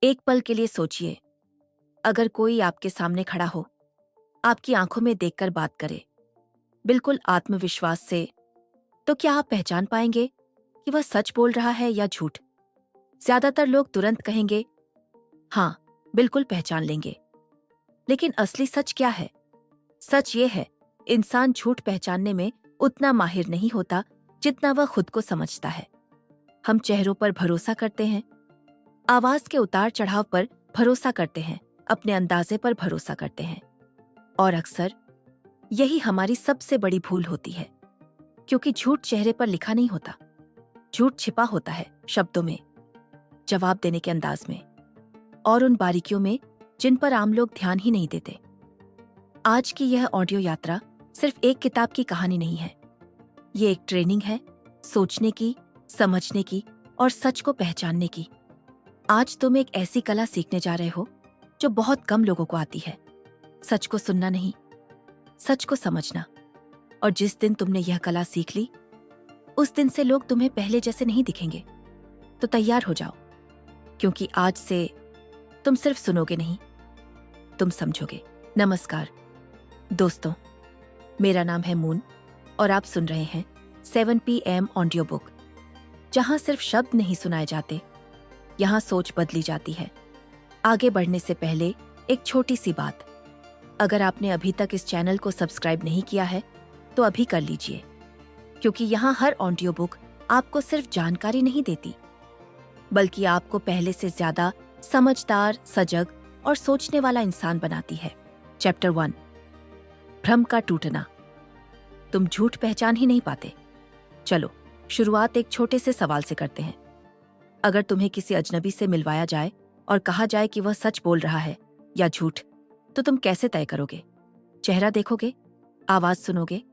एक पल के लिए सोचिए, अगर कोई आपके सामने खड़ा हो, आपकी आंखों में देखकर बात करे, बिल्कुल आत्मविश्वास से, तो क्या आप पहचान पाएंगे कि वह सच बोल रहा है या झूठ? ज्यादातर लोग तुरंत कहेंगे, हाँ, बिल्कुल पहचान लेंगे। लेकिन असली सच क्या है? सच ये है, इंसान झूठ पहचानने में उतना माहिर नहीं होता जितना वह खुद को समझता है। हम चेहरों पर भरोसा करते हैं, आवाज के उतार चढ़ाव पर भरोसा करते हैं, अपने अंदाजे पर भरोसा करते हैं। और अक्सर यही हमारी सबसे बड़ी भूल होती है, क्योंकि झूठ चेहरे पर लिखा नहीं होता। झूठ छिपा होता है शब्दों में, जवाब देने के अंदाज में और उन बारीकियों में जिन पर आम लोग ध्यान ही नहीं देते। आज की यह ऑडियो यात्रा सिर्फ एक किताब की कहानी नहीं है। ये एक ट्रेनिंग है, सोचने की, समझने की और सच को पहचानने की। आज तुम एक ऐसी कला सीखने जा रहे हो जो बहुत कम लोगों को आती है। सच को सुनना नहीं, सच को समझना। और जिस दिन तुमने यह कला सीख ली, उस दिन से लोग तुम्हें पहले जैसे नहीं दिखेंगे। तो तैयार हो जाओ, क्योंकि आज से तुम सिर्फ सुनोगे नहीं, तुम समझोगे। नमस्कार दोस्तों, मेरा नाम है मून और आप सुन रहे हैं 7 PM ऑडियो बुक, जहां सिर्फ शब्द नहीं सुनाए जाते, यहां सोच बदली जाती है। आगे बढ़ने से पहले एक छोटी सी बात, अगर आपने अभी तक इस चैनल को सब्सक्राइब नहीं किया है तो अभी कर लीजिए, क्योंकि यहाँ हर ऑडियो बुक आपको सिर्फ जानकारी नहीं देती, बल्कि आपको पहले से ज्यादा समझदार, सजग और सोचने वाला इंसान बनाती है। चैप्टर 1, भ्रम का टूटना। तुम झूठ पहचान ही नहीं पाते। चलो शुरुआत एक छोटे से सवाल से करते हैं। अगर तुम्हें किसी अजनबी से मिलवाया जाए और कहा जाए कि वह सच बोल रहा है या झूठ, तो तुम कैसे तय करोगे? चेहरा देखोगे, आवाज सुनोगे,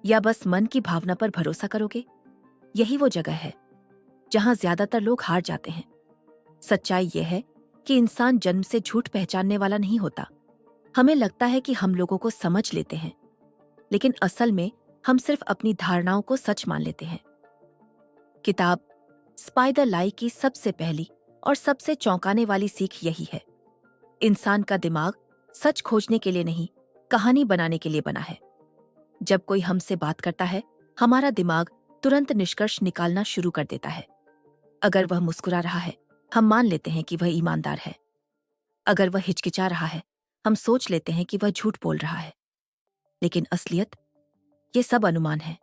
या बस मन की भावना पर भरोसा करोगे? यही वो जगह है जहां ज्यादातर लोग हार जाते हैं। सच्चाई यह है कि इंसान जन्म से झूठ पहचानने वाला नहीं होता। हमें लगता है कि हम लोगों को समझ लेते हैं, लेकिन असल में हम सिर्फ अपनी धारणाओं को सच मान लेते हैं। किताब स्पाई द लाई की सबसे पहली और सबसे चौंकाने वाली सीख यही है। इंसान का दिमाग सच खोजने के लिए नहीं, कहानी बनाने के लिए बना है। जब कोई हमसे बात करता है, हमारा दिमाग तुरंत निष्कर्ष निकालना शुरू कर देता है। अगर वह मुस्कुरा रहा है, हम मान लेते हैं कि वह ईमानदार है। अगर वह हिचकिचा रहा है, हम सोच लेते हैं कि वह झूठ बोल रहा है। लेकिन असलियत, ये सब अनुमान है,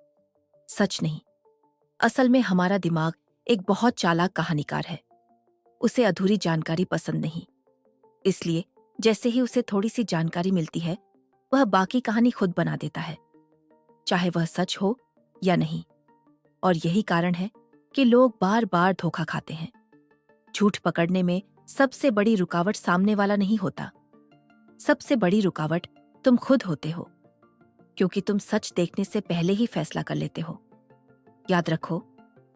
सच नहीं। असल में हमारा दिमाग एक बहुत चालाक कहानीकार है। उसे अधूरी जानकारी पसंद नहीं, इसलिए जैसे ही उसे थोड़ी सी जानकारी मिलती है, वह बाकी कहानी खुद बना देता है, चाहे वह सच हो या नहीं। और यही कारण है कि लोग बार बार धोखा खाते हैं। झूठ पकड़ने में सबसे बड़ी रुकावट सामने वाला नहीं होता, सबसे बड़ी रुकावट तुम खुद होते हो, क्योंकि तुम सच देखने से पहले ही फैसला कर लेते हो। याद रखो,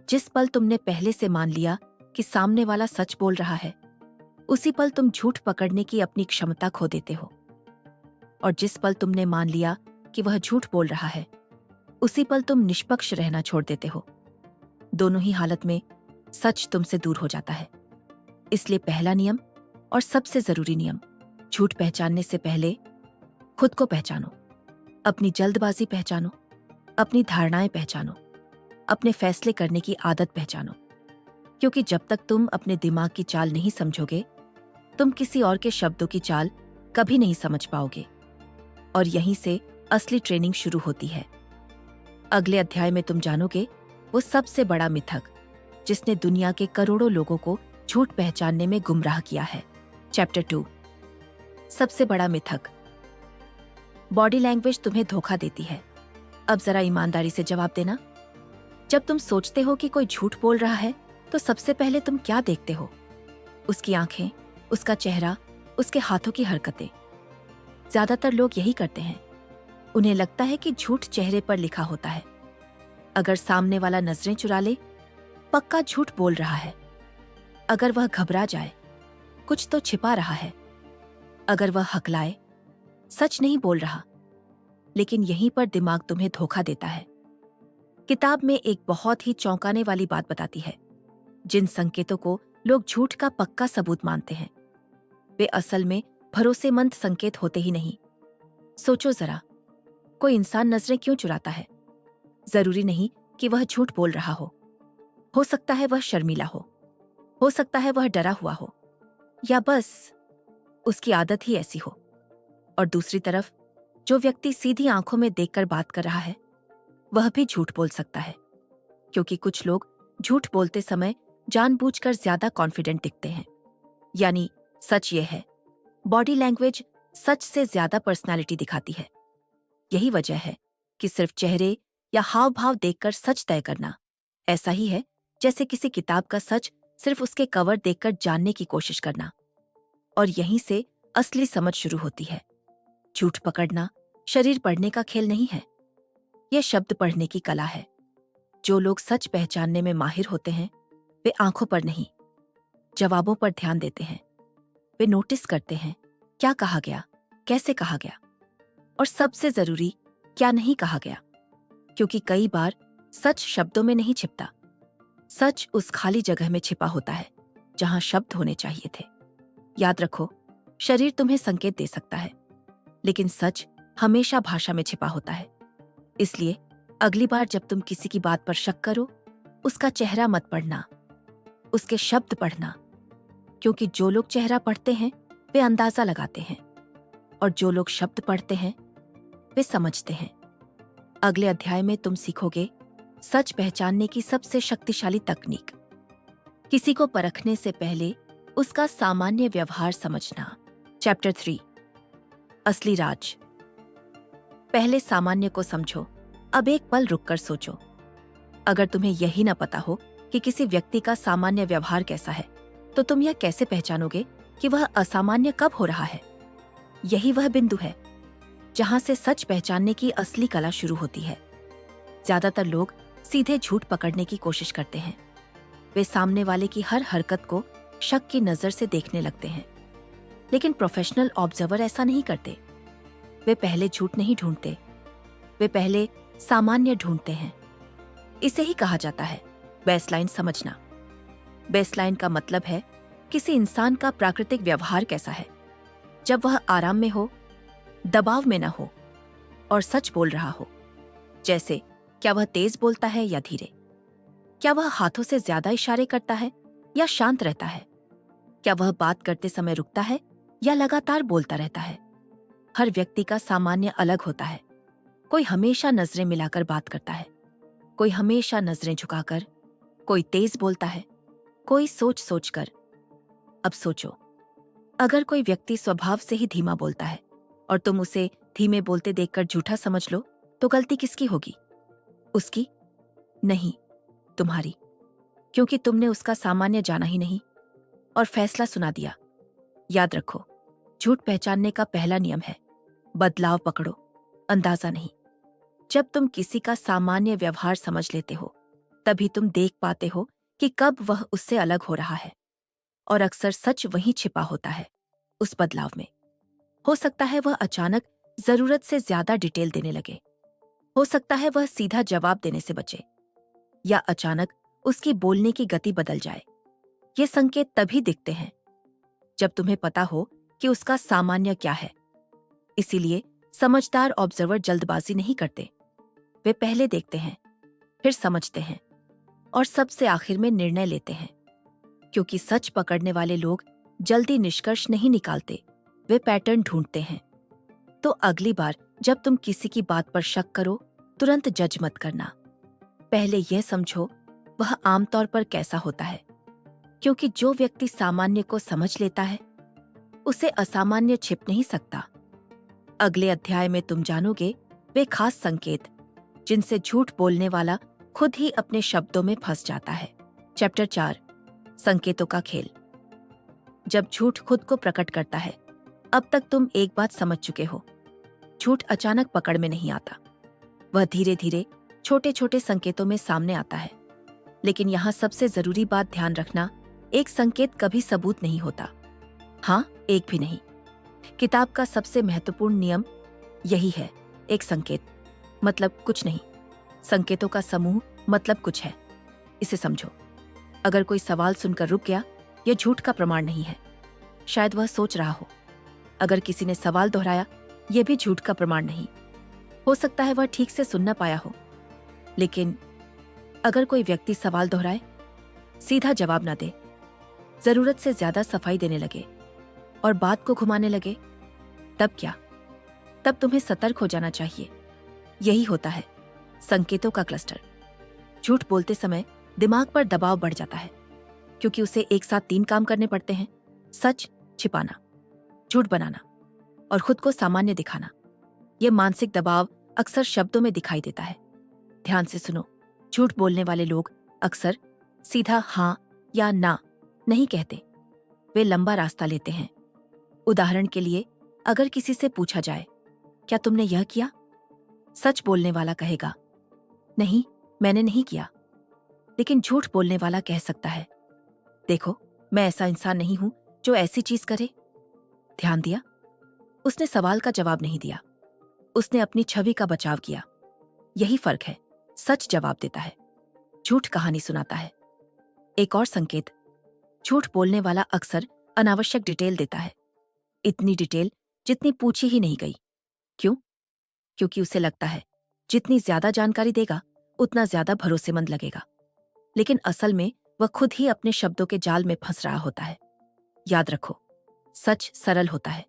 जिस पल तुमने पहले से मान लिया कि सामने वाला सच बोल रहा है, उसी पल तुम झूठ पकड़ने की अपनी क्षमता खो देते हो। और जिस पल तुमने मान लिया कि वह झूठ बोल रहा है, उसी पल तुम निष्पक्ष रहना छोड़ देते हो। दोनों ही हालत में सच तुमसे दूर हो जाता है। इसलिए पहला नियम और सबसे जरूरी नियम, झूठ पहचानने से पहले खुद को पहचानो। अपनी जल्दबाजी पहचानो, अपनी धारणाएं पहचानो, अपने फैसले करने की आदत पहचानो। क्योंकि जब तक तुम अपने दिमाग की चाल नहीं समझोगे, तुम किसी और के शब्दों की चाल कभी नहीं समझ पाओगे। और यहीं से असली ट्रेनिंग शुरू होती है। अगले अध्याय में तुम जानोगे वो सबसे बड़ा मिथक जिसने दुनिया के करोड़ों लोगों को झूठ पहचानने में गुमराह किया है। चैप्टर 2, सबसे बड़ा मिथक। बॉडी लैंग्वेज तुम्हें धोखा देती है। अब जरा ईमानदारी से जवाब देना। जब तुम सोचते हो कि कोई झूठ बोल रहा है, तो सबसे पहले तुम क्या देखते हो? उसकी आंखें, उसका चेहरा, उसके हाथों की हरकतें। ज्यादातर लोग यही करते हैं। उन्हें लगता है कि झूठ चेहरे पर लिखा होता है। अगर सामने वाला नजरें चुरा ले, पक्का झूठ बोल रहा है। अगर वह घबरा जाए, कुछ तो छिपा रहा है। अगर वह हकलाए, सच नहीं बोल रहा। लेकिन यहीं पर दिमाग तुम्हें धोखा देता है। किताब में एक बहुत ही चौंकाने वाली बात बताती है। जिन संकेतों को लोग झूठ का पक्का सबूत मानते हैं। वे असल में भरोसेमंद संकेत होते ही नहीं। सोचो जरा, कोई इंसान नजरें क्यों चुराता है? जरूरी नहीं कि वह झूठ बोल रहा हो सकता है वह शर्मीला हो सकता है वह डरा हुआ हो, या बस उसकी आदत ही ऐसी हो। और दूसरी तरफ जो व्यक्ति सीधी आंखों में देखकर बात कर रहा है, वह भी झूठ बोल सकता है, क्योंकि कुछ लोग झूठ बोलते समय जानबूझकर ज्यादा कॉन्फिडेंट दिखते हैं। यानी सच ये है, बॉडी लैंग्वेज सच से ज्यादा पर्सनालिटी दिखाती है। यही वजह है कि सिर्फ चेहरे या हाव भाव देखकर सच तय करना ऐसा ही है जैसे किसी किताब का सच सिर्फ उसके कवर देखकर जानने की कोशिश करना। और यहीं से असली समझ शुरू होती है। झूठ पकड़ना शरीर पढ़ने का खेल नहीं है, यह शब्द पढ़ने की कला है। जो लोग सच पहचानने में माहिर होते हैं, वे आंखों पर नहीं, जवाबों पर ध्यान देते हैं। वे नोटिस करते हैं क्या कहा गया, कैसे कहा गया, और सबसे जरूरी क्या नहीं कहा गया। क्योंकि कई बार सच शब्दों में नहीं छिपता, सच उस खाली जगह में छिपा होता है जहां शब्द होने चाहिए थे। याद रखो, शरीर तुम्हें संकेत दे सकता है, लेकिन सच हमेशा भाषा में छिपा होता है। इसलिए अगली बार जब तुम किसी की बात पर शक करो, उसका चेहरा मत पढ़ना, उसके शब्द पढ़ना। क्योंकि जो लोग चेहरा पढ़ते हैं वे अंदाजा लगाते हैं, और जो लोग शब्द पढ़ते हैं वे समझते हैं। अगले अध्याय में तुम सीखोगे सच पहचानने की सबसे शक्तिशाली तकनीक, किसी को परखने से पहले उसका सामान्य व्यवहार समझना। चैप्टर 3, असली राज। पहले सामान्य को समझो, अब एक पल रुककर सोचो। अगर तुम्हें यही न पता हो कि किसी व्यक्ति का सामान्य व्यवहार कैसा है, तो तुम यह कैसे पहचानोगे कि वह असामान्य कब हो रहा है? यही वह बिंदु है जहां से सच पहचानने की असली कला शुरू होती है। ज्यादातर लोग सीधे झूठ पकड़ने की कोशिश करते हैं। वे सामने वाले की हर हरकत को शक की नजर से देखने लगते हैं। लेकिन प्रोफेशनल ऑब्जर्वर ऐसा नहीं करते। वे पहले झूठ नहीं ढूंढते, वे पहले सामान्य ढूंढते हैं। इसे ही कहा जाता है बेसलाइन समझना। बेसलाइन का मतलब है किसी इंसान का प्राकृतिक व्यवहार कैसा है जब वह आराम में हो, दबाव में न हो और सच बोल रहा हो। जैसे क्या वह तेज बोलता है या धीरे? क्या वह हाथों से ज्यादा इशारे करता है या शांत रहता है? क्या वह बात करते समय रुकता है या लगातार बोलता रहता है? हर व्यक्ति का सामान्य अलग होता है। कोई हमेशा नजरें मिलाकर बात करता है, कोई हमेशा नजरें झुकाकर, कोई तेज बोलता है, कोई सोच सोच कर। अब सोचो, अगर कोई व्यक्ति स्वभाव से ही धीमा बोलता है और तुम उसे धीमे बोलते देखकर झूठा समझ लो, तो गलती किसकी होगी? उसकी नहीं, तुम्हारी। क्योंकि तुमने उसका सामान्य जाना ही नहीं और फैसला सुना दिया। याद रखो, झूठ पहचानने का पहला नियम है बदलाव पकड़ो, अंदाजा नहीं। जब तुम किसी का सामान्य व्यवहार समझ लेते हो, तभी तुम देख पाते हो कि कब वह उससे अलग हो रहा है। और अक्सर सच वहीं छिपा होता है, उस बदलाव में। हो सकता है वह अचानक जरूरत से ज्यादा डिटेल देने लगे, हो सकता है वह सीधा जवाब देने से बचे, या अचानक उसकी बोलने की गति बदल जाए। ये संकेत तभी दिखते हैं जब तुम्हें पता हो कि उसका सामान्य क्या है। इसीलिए समझदार ऑब्जर्वर जल्दबाजी नहीं करते। वे पहले देखते हैं, फिर समझते हैं और सबसे आखिर में निर्णय लेते हैं। क्योंकि सच पकड़ने वाले लोग जल्दी निष्कर्ष नहीं निकालते, वे पैटर्न ढूंढते हैं। तो अगली बार जब तुम किसी की बात पर शक करो, तुरंत जज मत करना। पहले यह समझो वह आमतौर पर कैसा होता है। क्योंकि जो व्यक्ति सामान्य को समझ लेता है, उसे असामान्य छिप नहीं सकता। अगले अध्याय में तुम जानोगे वे खास संकेत जिनसे झूठ बोलने वाला खुद ही अपने शब्दों में फंस जाता है। चैप्टर 4, संकेतों का खेल। जब झूठ खुद को प्रकट करता है, अब तक तुम एक बात समझ चुके हो, झूठ अचानक पकड़ में नहीं आता। वह धीरे धीरे छोटे छोटे संकेतों में सामने आता है। लेकिन यहाँ सबसे जरूरी बात ध्यान रखना, एक संकेत कभी सबूत नहीं होता। हाँ, एक भी नहीं। किताब का सबसे महत्वपूर्ण नियम यही है, एक संकेत मतलब कुछ नहीं, संकेतों का समूह मतलब कुछ है। इसे समझो। अगर कोई सवाल सुनकर रुक गया यह झूठ का प्रमाण नहीं है। शायद वह सोच रहा हो। अगर किसी ने सवाल दोहराया, यह भी झूठ का प्रमाण नहीं। हो सकता है वह ठीक से सुन न पाया हो। लेकिन अगर कोई व्यक्ति सवाल दोहराए, सीधा जवाब न दे, जरूरत से ज्यादा सफाई देने लगे और बात को घुमाने लगे, तब क्या? तब तुम्हें सतर्क हो जाना चाहिए। यही होता है संकेतों का क्लस्टर। झूठ बोलते समय दिमाग पर दबाव बढ़ जाता है, क्योंकि उसे एक साथ 3 काम करने पड़ते हैं: सच छिपाना, झूठ बनाना और खुद को सामान्य दिखाना। यह मानसिक दबाव अक्सर शब्दों में दिखाई देता है। ध्यान से सुनो, झूठ बोलने वाले लोग अक्सर सीधा हाँ या ना नहीं कहते। वे लंबा रास्ता लेते हैं। उदाहरण के लिए, अगर किसी से पूछा जाए, क्या तुमने यह किया? सच बोलने वाला कहेगा, नहीं, मैंने नहीं किया। लेकिन झूठ बोलने वाला कह सकता है, देखो, मैं ऐसा इंसान नहीं हूं जो ऐसी चीज करे। ध्यान दिया? उसने सवाल का जवाब नहीं दिया, उसने अपनी छवि का बचाव किया। यही फर्क है। सच जवाब देता है, झूठ कहानी सुनाता है। एक और संकेत, झूठ बोलने वाला अक्सर अनावश्यक डिटेल देता है। इतनी डिटेल जितनी पूछी ही नहीं गई। क्यों? क्योंकि उसे लगता है जितनी ज्यादा जानकारी देगा उतना ज्यादा भरोसेमंद लगेगा। लेकिन असल में वह खुद ही अपने शब्दों के जाल में फंस रहा होता है। याद रखो, सच सरल होता है,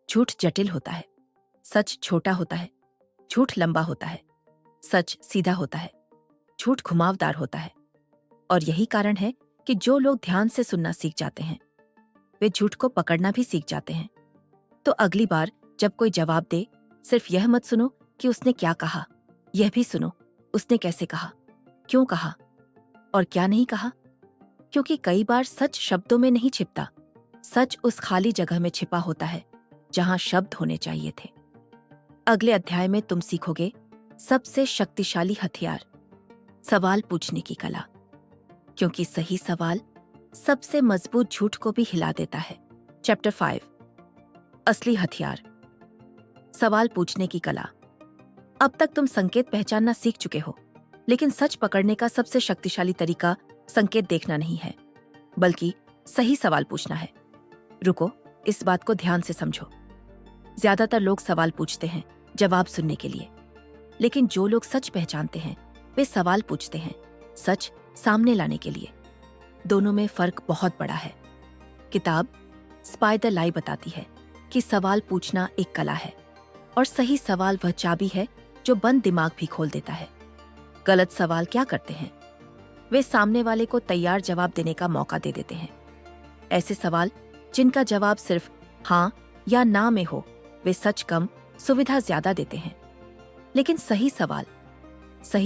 झूठ जटिल होता है। सच छोटा होता है, झूठ लंबा होता है। सच सीधा होता है, झूठ घुमावदार होता है। और यही कारण है कि जो लोग ध्यान से सुनना सीख जाते हैं, वे झूठ को पकड़ना भी सीख जाते हैं। तो अगली बार जब कोई जवाब दे, सिर्फ यह मत सुनो कि उसने क्या कहा, यह भी सुनो उसने कैसे कहा, क्यों कहा और क्या नहीं कहा। क्योंकि कई बार सच शब्दों में नहीं छिपता, सच उस खाली जगह में छिपा होता है जहां शब्द होने चाहिए थे। अगले अध्याय में तुम सीखोगे सबसे शक्तिशाली हथियार, सवाल पूछने की कला। क्योंकि सही सवाल सबसे मजबूत झूठ को भी हिला देता है। चैप्टर 5, असली हथियार, सवाल पूछने की कला। अब तक तुम संकेत पहचानना सीख चुके हो, लेकिन सच पकड़ने का सबसे शक्तिशाली तरीका संकेत देखना नहीं है, बल्कि सही सवाल पूछना है। रुको, इस बात को ध्यान से समझो। ज्यादातर लोग सवाल पूछते हैं जवाब सुनने के लिए, लेकिन जो लोग सच पहचानते हैं वे सवाल पूछते हैं सच सामने लाने के लिए। दोनों में फर्क बहुत बड़ा है। किताब स्पाई द लाई बताती है कि सवाल पूछना एक कला है और सही सवाल वह चाबी है जो बंद दिमाग भी खोल देता है। गलत सवाल क्या करते हैं? वे सामने वाले को तैयार जवाब देने का मौका दे देते हैं। ऐसे सवाल जिनका जवाब सिर्फ हाँ या ना में हो, वे सच कम, सुविधा ज्यादा देते हैं। लेकिन सही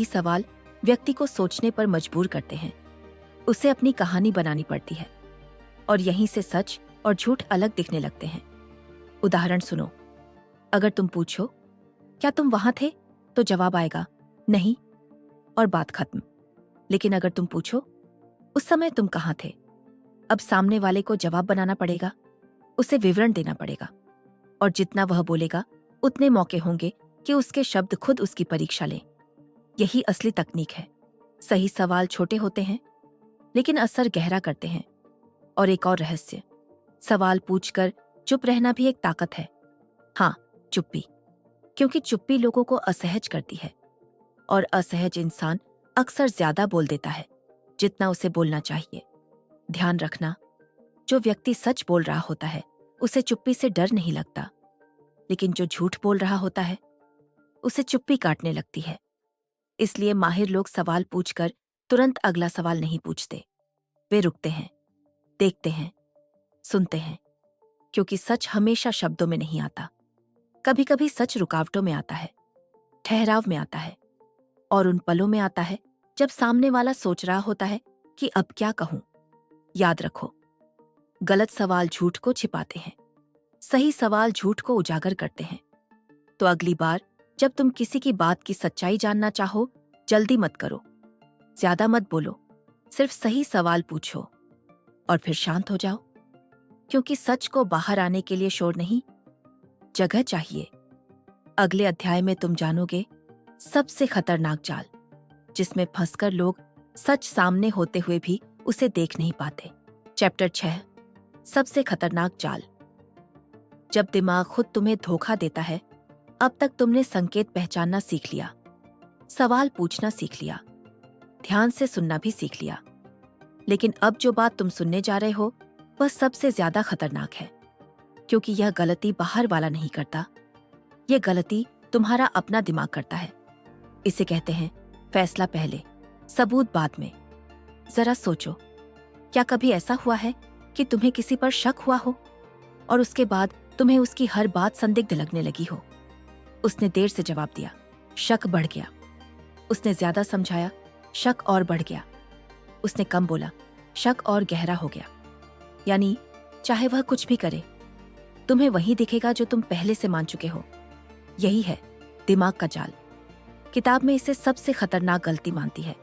सवाल व्यक्ति को सोचने पर मजबूर करते हैं। उसे अपनी कहानी बनानी पड़ती है और यहीं से सच और झूठ अलग दिखने लगते हैं। उदाहरण सुनो, अगर तुम पूछो, क्या तुम वहां थे? तो जवाब आएगा नहीं और बात खत्म। लेकिन अगर तुम पूछो, उस समय तुम कहां थे? अब सामने वाले को जवाब बनाना पड़ेगा, उसे विवरण देना पड़ेगा और जितना वह बोलेगा उतने मौके होंगे कि उसके शब्द खुद उसकी परीक्षा लें। यही असली तकनीक है। सही सवाल छोटे होते हैं लेकिन असर गहरा करते हैं। और एक और रहस्य, सवाल पूछकर चुप रहना भी एक ताकत है। हाँ, चुप्पी, क्योंकि चुप्पी लोगों को असहज करती है और असहज इंसान अक्सर ज्यादा बोल देता है जितना उसे बोलना चाहिए। ध्यान रखना, जो व्यक्ति सच बोल रहा होता है उसे चुप्पी से डर नहीं लगता, लेकिन जो झूठ बोल रहा होता है उसे चुप्पी काटने लगती है। इसलिए माहिर लोग सवाल पूछकर तुरंत अगला सवाल नहीं पूछते। वे रुकते हैं, देखते हैं, सुनते हैं, क्योंकि सच हमेशा शब्दों में नहीं आता। कभी कभी सच रुकावटों में आता है, ठहराव में आता है और उन पलों में आता है जब सामने वाला सोच रहा होता है कि अब क्या कहूं। याद रखो, गलत सवाल झूठ को छिपाते हैं, सही सवाल झूठ को उजागर करते हैं। तो अगली बार जब तुम किसी की बात की सच्चाई जानना चाहो, जल्दी मत करो, ज्यादा मत बोलो, सिर्फ सही सवाल पूछो और फिर शांत हो जाओ। क्योंकि सच को बाहर आने के लिए शोर नहीं, जगह चाहिए। अगले अध्याय में तुम जानोगे सबसे खतरनाक जाल, जिसमें फंसकर लोग सच सामने होते हुए भी उसे देख नहीं पाते। चैप्टर 6 सबसे खतरनाक जाल। जब दिमाग खुद तुम्हें धोखा देता है, अब तक तुमने संकेत पहचानना सीख लिया, सवाल पूछना सीख लिया, ध्यान से सुनना भी सीख लिया। लेकिन अब जो बात तुम सुनने जा रहे हो वह सबसे ज्यादा खतरनाक है, क्योंकि यह गलती बाहर वाला नहीं करता, यह गलती तुम्हारा अपना दिमाग करता है। इसे कहते हैं फैसला पहले, सबूत बाद में। जरा सोचो, क्या कभी ऐसा हुआ है कि तुम्हें किसी पर शक हुआ हो और उसके बाद तुम्हें उसकी हर बात संदिग्ध लगने लगी हो? उसने देर से जवाब दिया, शक बढ़ गया। उसने ज्यादा समझाया, शक और बढ़ गया। उसने कम बोला, शक और गहरा हो गया। यानी चाहे वह कुछ भी करे, तुम्हें वही दिखेगा जो तुम पहले से मान चुके हो। यही है दिमाग का जाल। किताब में इसे सबसे खतरनाक गलती मानती है,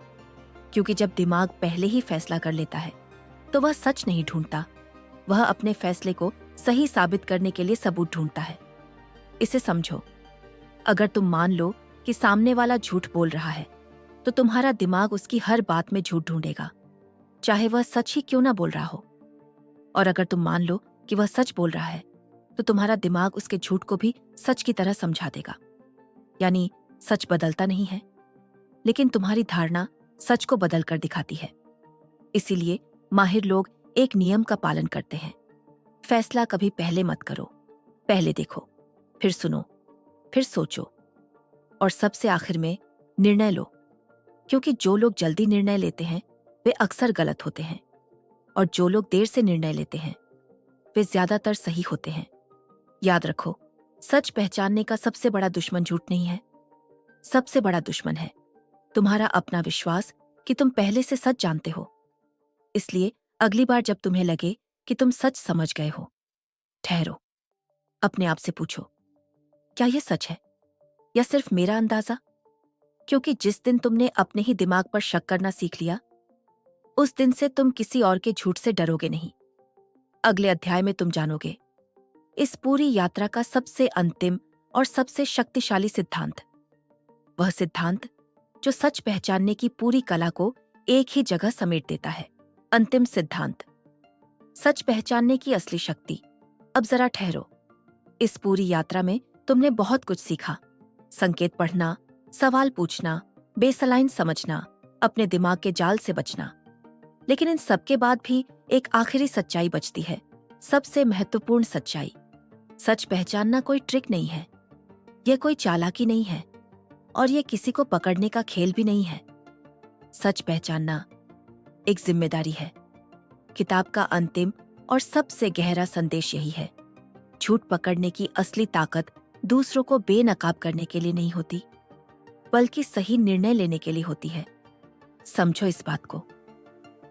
क्योंकि जब दिमाग पहले ही फैसला कर लेता है तो वह सच नहीं ढूंढता, वह अपने फैसले को सही साबित करने के लिए सबूत ढूंढता है। इसे समझो, अगर तुम मान लो कि सामने वाला झूठ बोल रहा है, तो तुम्हारा दिमाग उसकी हर बात में झूठ ढूंढेगा, चाहे वह सच ही क्यों ना बोल रहा हो। और अगर तुम मान लो कि वह सच बोल रहा है, तो तुम्हारा दिमाग उसके झूठ को भी सच की तरह समझा देगा। यानी सच बदलता नहीं है, लेकिन तुम्हारी धारणा सच को बदल कर दिखाती है। इसीलिए माहिर लोग एक नियम का पालन करते हैं, फैसला कभी पहले मत करो, पहले देखो, फिर सुनो, फिर सोचो, और सबसे आखिर में निर्णय लो। क्योंकि जो लोग जल्दी निर्णय लेते हैं वे अक्सर गलत होते हैं, और जो लोग देर से निर्णय लेते हैं वे ज्यादातर सही होते हैं। याद रखो, सच पहचानने का सबसे बड़ा दुश्मन झूठ नहीं है, सबसे बड़ा दुश्मन है तुम्हारा अपना विश्वास कि तुम पहले से सच जानते हो। इसलिए अगली बार जब तुम्हें लगे कि तुम सच समझ गए हो, ठहरो, अपने आप से पूछो, क्या यह सच है या सिर्फ मेरा अंदाजा? क्योंकि जिस दिन तुमने अपने ही दिमाग पर शक करना सीख लिया, उस दिन से तुम किसी और के झूठ से डरोगे नहीं। अगले अध्याय में तुम जानोगे इस पूरी यात्रा का सबसे अंतिम और सबसे शक्तिशाली सिद्धांत, वह सिद्धांत जो सच पहचानने की पूरी कला को एक ही जगह समेट देता है। अंतिम सिद्धांत, सच पहचानने की असली शक्ति। अब जरा ठहरो, इस पूरी यात्रा में तुमने बहुत कुछ सीखा, संकेत पढ़ना, सवाल पूछना, बेसलाइन समझना, अपने दिमाग के जाल से बचना। लेकिन इन सबके बाद भी एक आखिरी सच्चाई बचती है, सबसे महत्वपूर्ण सच्चाई। सच पहचानना कोई ट्रिक नहीं है, यह कोई चालाकी नहीं है, और यह किसी को पकड़ने का खेल भी नहीं है। सच पहचानना एक जिम्मेदारी है। किताब का अंतिम और सबसे गहरा संदेश यही है, झूठ पकड़ने की असली ताकत दूसरों को बेनकाब करने के लिए नहीं होती, बल्कि सही निर्णय लेने के लिए होती है। समझो इस बात को,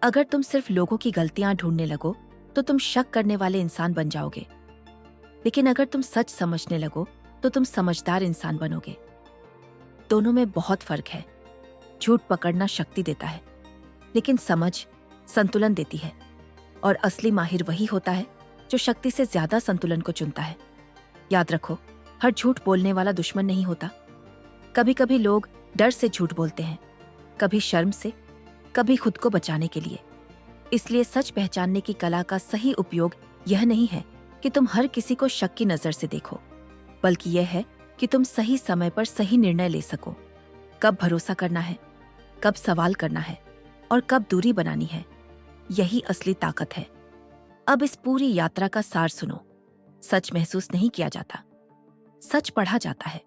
अगर तुम सिर्फ लोगों की गलतियां ढूंढने लगो तो तुम शक करने वाले इंसान बन जाओगे, लेकिन अगर तुम सच समझने लगो तो तुम समझदार इंसान बनोगे। दोनों में बहुत फर्क है। झूठ पकड़ना शक्ति देता है, लेकिन समझ संतुलन देती है, और असली माहिर वही होता है जो शक्ति से ज्यादा संतुलन को चुनता है। याद रखो, हर झूठ बोलने वाला दुश्मन नहीं होता। कभी कभी लोग डर से झूठ बोलते हैं, कभी शर्म से, कभी खुद को बचाने के लिए। इसलिए सच पहचानने की कला का सही उपयोग यह नहीं है कि तुम हर किसी को शक की नजर से देखो, बल्कि यह है कि तुम सही समय पर सही निर्णय ले सको। कब भरोसा करना है, कब सवाल करना है, और कब दूरी बनानी है, यही असली ताकत है। अब इस पूरी यात्रा का सार सुनो। सच महसूस नहीं किया जाता, सच पढ़ा जाता है।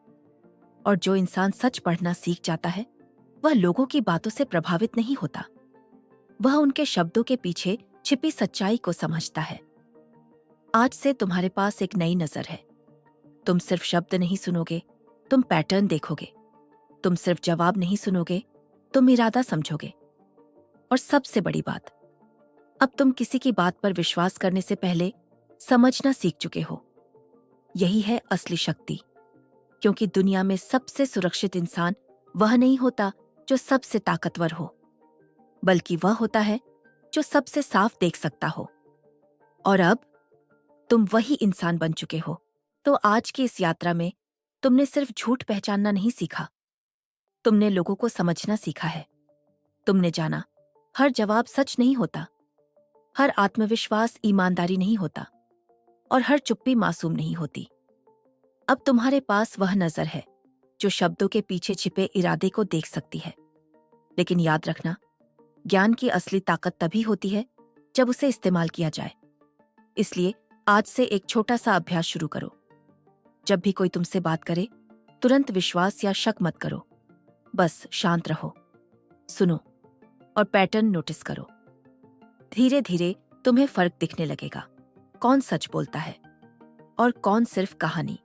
और जो इंसान सच पढ़ना सीख जाता है वह लोगों की बातों से प्रभावित नहीं होता, वह उनके शब्दों के पीछे छिपी सच्चाई को समझता है। आज से तुम्हारे पास एक नई नजर है। तुम सिर्फ शब्द नहीं सुनोगे, तुम पैटर्न देखोगे। तुम सिर्फ जवाब नहीं सुनोगे, तुम इरादा समझोगे। और सबसे बड़ी बात, अब तुम किसी की बात पर विश्वास करने से पहले समझना सीख चुके हो। यही है असली शक्ति, क्योंकि दुनिया में सबसे सुरक्षित इंसान वह नहीं होता जो सबसे ताकतवर हो, बल्कि वह होता है जो सबसे साफ देख सकता हो। और अब तुम वही इंसान बन चुके हो। तो आज की इस यात्रा में तुमने सिर्फ झूठ पहचानना नहीं सीखा, तुमने लोगों को समझना सीखा है। तुमने जाना, हर जवाब सच नहीं होता, हर आत्मविश्वास ईमानदारी नहीं होता और हर चुप्पी मासूम नहीं होती। अब तुम्हारे पास वह नजर है जो शब्दों के पीछे छिपे इरादे को देख सकती है। लेकिन याद रखना, ज्ञान की असली ताकत तभी होती है जब उसे इस्तेमाल किया जाए। इसलिए आज से एक छोटा सा अभ्यास शुरू करो। जब भी कोई तुमसे बात करे, तुरंत विश्वास या शक मत करो। बस शांत रहो, सुनो और पैटर्न नोटिस करो। धीरे धीरे तुम्हें फर्क दिखने लगेगा, कौन सच बोलता है और कौन सिर्फ कहानी।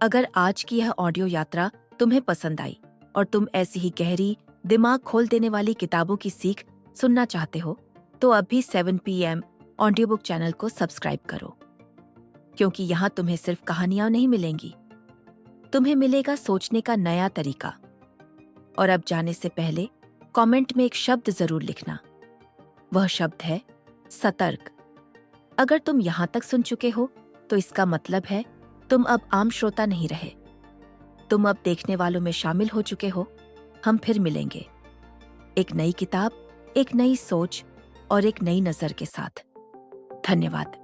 अगर आज की यह ऑडियो यात्रा तुम्हें पसंद आई और तुम ऐसी ही गहरी, दिमाग खोल देने वाली किताबों की सीख सुनना चाहते हो, तो अभी 7 PM ऑडियो बुक चैनल को सब्सक्राइब करो, क्योंकि यहाँ तुम्हें सिर्फ कहानियां नहीं मिलेंगी, तुम्हें मिलेगा सोचने का नया तरीका। और अब जाने से पहले कमेंट में एक शब्द जरूर लिखना। वह शब्द है सतर्क। अगर तुम यहां तक सुन चुके हो तो इसका मतलब है तुम अब आम श्रोता नहीं रहे, तुम अब देखने वालों में शामिल हो चुके हो। हम फिर मिलेंगे, एक नई किताब, एक नई सोच और एक नई नजर के साथ। धन्यवाद।